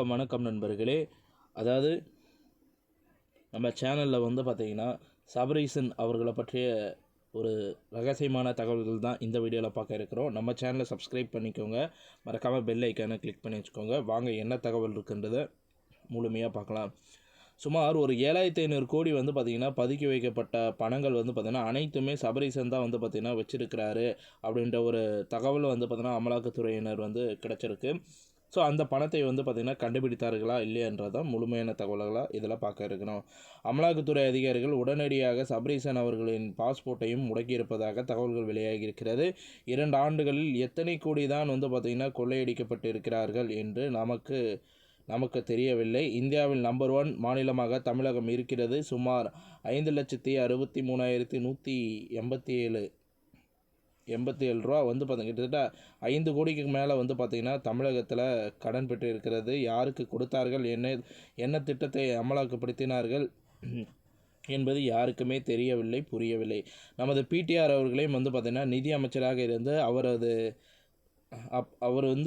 வணக்கம் நண்பர்களே. அதாவது நம்ம சேனலில் பார்த்திங்கன்னா சபரீசன் அவர்களை பற்றிய ஒரு ரகசியமான தகவல்கள் தான் இந்த வீடியோவில் பார்க்க இருக்கிறோம். நம்ம சேனலை சப்ஸ்கிரைப் பண்ணிக்கோங்க, மறக்காமல் பெல் ஐக்கானை கிளிக் பண்ணி வச்சுக்கோங்க. வாங்க என்ன தகவல் இருக்குன்றதை முழுமையாக பார்க்கலாம். சுமார் ஒரு 7500 கோடி பார்த்திங்கன்னா பதுக்கி வைக்கப்பட்ட பணங்கள் பார்த்திங்கன்னா அனைத்துமே சபரீசன் தான் பார்த்திங்கன்னா வச்சுருக்கிறாரு அப்படின்ற ஒரு தகவல் பார்த்திங்கன்னா அமலாக்கத்துறையினர் கிடச்சிருக்கு. ஸோ அந்த பணத்தை பார்த்திங்கன்னா கண்டுபிடித்தார்களா இல்லையன்றதான் முழுமையான தகவல்களாக இதில் பார்க்க இருக்கிறோம். அமலாக்கத்துறை அதிகாரிகள் உடனடியாக சபரீசன் அவர்களின் பாஸ்போர்ட்டையும் முடக்கியிருப்பதாக தகவல்கள் வெளியாகி இருக்கிறது. 2 ஆண்டுகளில் எத்தனை கோடி தான் பார்த்திங்கன்னா கொள்ளையடிக்கப்பட்டு இருக்கிறார்கள் என்று நமக்கு தெரியவில்லை. இந்தியாவில் நம்பர் 1 மாநிலமாக தமிழகம் இருக்கிறது. சுமார் 5,63,187 ரூபா கிட்டத்தட்ட 5 கோடிக்கு மேலே பார்த்திங்கன்னா தமிழகத்தில் கடன் பெற்று இருக்கிறது. யாருக்கு கொடுத்தார்கள், என்ன திட்டத்தை அமலாக்கப்படுத்தினார்கள் என்பது யாருக்குமே தெரியவில்லை, புரியவில்லை. நமது பிடிஆர் அவர்களையும் பார்த்திங்கன்னா நிதி அமைச்சராக இருந்து அவர்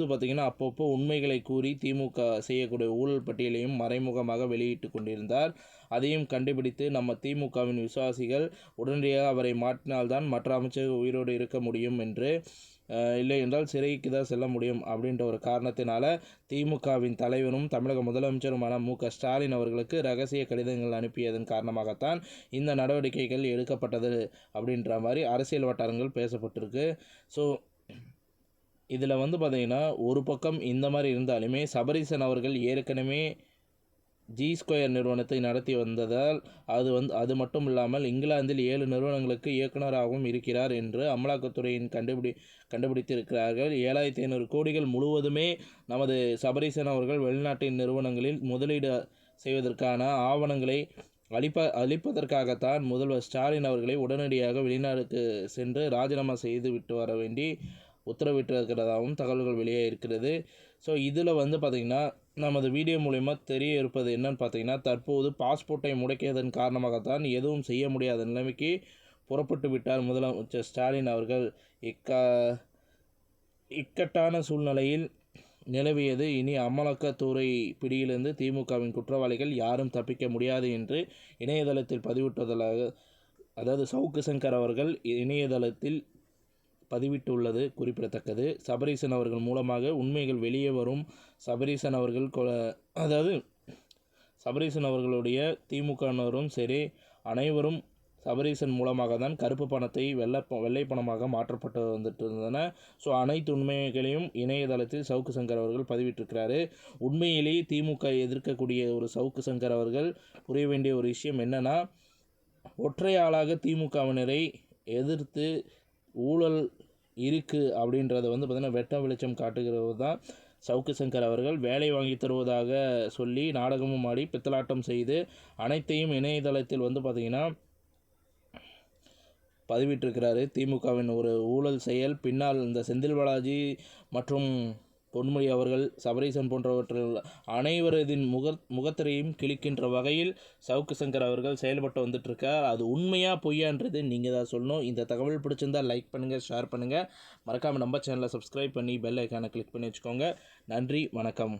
பார்த்திங்கன்னா அப்பப்போ உண்மைகளை கூறி திமுக செய்யக்கூடிய ஊழல் பட்டியலையும் மறைமுகமாக வெளியிட்டு கொண்டிருந்தார். அதையும் கண்டுபிடித்து நம்ம திமுகவின் விசுவாசிகள் உடனடியாக அவரை மாற்றினால்தான் மற்ற அமைச்சர்கள் உயிரோடு இருக்க முடியும் என்று, இல்லை என்றால் சிறைக்கு தான் செல்ல முடியும் அப்படின்ற ஒரு காரணத்தினால திமுகவின் தலைவரும் தமிழக முதலமைச்சருமான மு.க.ஸ்டாலின் அவர்களுக்கு ரகசிய கடிதங்கள் அனுப்பியதன் காரணமாகத்தான் இந்த நடவடிக்கைகள் எடுக்கப்பட்டது அப்படின்ற மாதிரி அரசியல் வட்டாரங்கள் பேசப்பட்டிருக்கு. ஸோ இதில் பார்த்திங்கன்னா ஒரு பக்கம் இந்த மாதிரி இருந்தாலுமே சபரீசன் அவர்கள் ஏற்கனவே G2 நிறுவனத்தை நடத்தி வந்ததால் அது மட்டும் இல்லாமல் இங்கிலாந்தில் 7 நிறுவனங்களுக்கு இயக்குநராகவும் இருக்கிறார் என்று அமலாக்கத்துறையின் கண்டுபிடித்திருக்கிறார்கள். 7500 கோடிகள் முழுவதுமே நமது சபரீசன் அவர்கள் வெளிநாட்டின் நிறுவனங்களில் முதலீடு செய்வதற்கான ஆவணங்களை அளிப்பதற்காகத்தான் முதல்வர் ஸ்டாலின் அவர்களை உடனடியாக வெளிநாடுக்கு சென்று ராஜினாமா செய்து விட்டு வர வேண்டி உத்தரவிட்டிருக்கிறதாகவும் தகவல்கள் வெளியே இருக்கிறது. ஸோ இதில் பார்த்திங்கன்னா நமது வீடியோ மூலயமா தெரிய இருப்பது என்னன்னு பார்த்திங்கன்னா, தற்போது பாஸ்போர்ட்டை முடக்கியதன் காரணமாகத்தான் எதுவும் செய்ய முடியாத நிலைமைக்கு புறப்பட்டு விட்டார் முதலமைச்சர் ஸ்டாலின் அவர்கள். இக்கட்டான சூழ்நிலையில் நிலவியது. இனி அமலாக்கத்துறை பிடியிலிருந்து திமுகவின் குற்றவாளிகள் யாரும் தப்பிக்க முடியாது என்று இணையதளத்தில் பதிவிட்டதாக, அதாவது சவுக்கு சங்கர் அவர்கள் இணையதளத்தில் பதிவிட்டுள்ளது குறிப்பிடத்தக்கது. சபரீசன் அவர்கள் மூலமாக உண்மைகள் வெளியே வரும். சபரீசன் அவர்களுடைய திமுகவினரும் சரி, அனைவரும் சபரீசன் மூலமாக தான் கருப்பு பணத்தை வெள்ளை பணமாக மாற்றப்பட்டு இருந்தன. ஸோ அனைத்து உண்மைகளையும் இணையதளத்தில் சவுக்கு சங்கர் அவர்கள் பதிவிட்டிருக்கிறாரு. உண்மையிலேயே திமுக எதிர்க்கக்கூடிய ஒரு சவுக்கு சங்கர் அவர்கள் புரிய வேண்டிய ஒரு விஷயம் என்னென்னா, ஒற்றை ஆளாக திமுகவினரை எதிர்த்து ஊழல் இருக்குது அப்படின்றத பார்த்திங்கன்னா வெட்ட வெளிச்சம் காட்டுகிறது தான் சவுக்கு சங்கர் அவர்கள். வேலை வாங்கி தருவதாக சொல்லி நாடகமும் ஆடி பித்தலாட்டம் செய்து அனைத்தையும் இணையதளத்தில் பார்த்திங்கன்னா பதிவிட்டிருக்கிறாரு. திமுகவின் ஒரு ஊழல் செயல் பின்னால் இந்த செந்தில் பாலாஜி மற்றும் பொன்முடி அவர்கள், சபரீசன் போன்றவற்றில் அனைவரதின் முகத்திரையும் கிழிக்கின்ற வகையில் சவுக்கு சங்கர் அவர்கள் செயல்பட்டு வந்துட்டுருக்கார். அது உண்மையாக பொய்யான்றது நீங்கள் தான் சொல்லணும். இந்த தகவல் பிடிச்சிருந்தால் லைக் பண்ணுங்கள், ஷேர் பண்ணுங்கள், மறக்காமல் நம்ம சேனலை சப்ஸ்கிரைப் பண்ணி பெல் ஐக்கானை கிளிக் பண்ணி வச்சுக்கோங்க. நன்றி, வணக்கம்.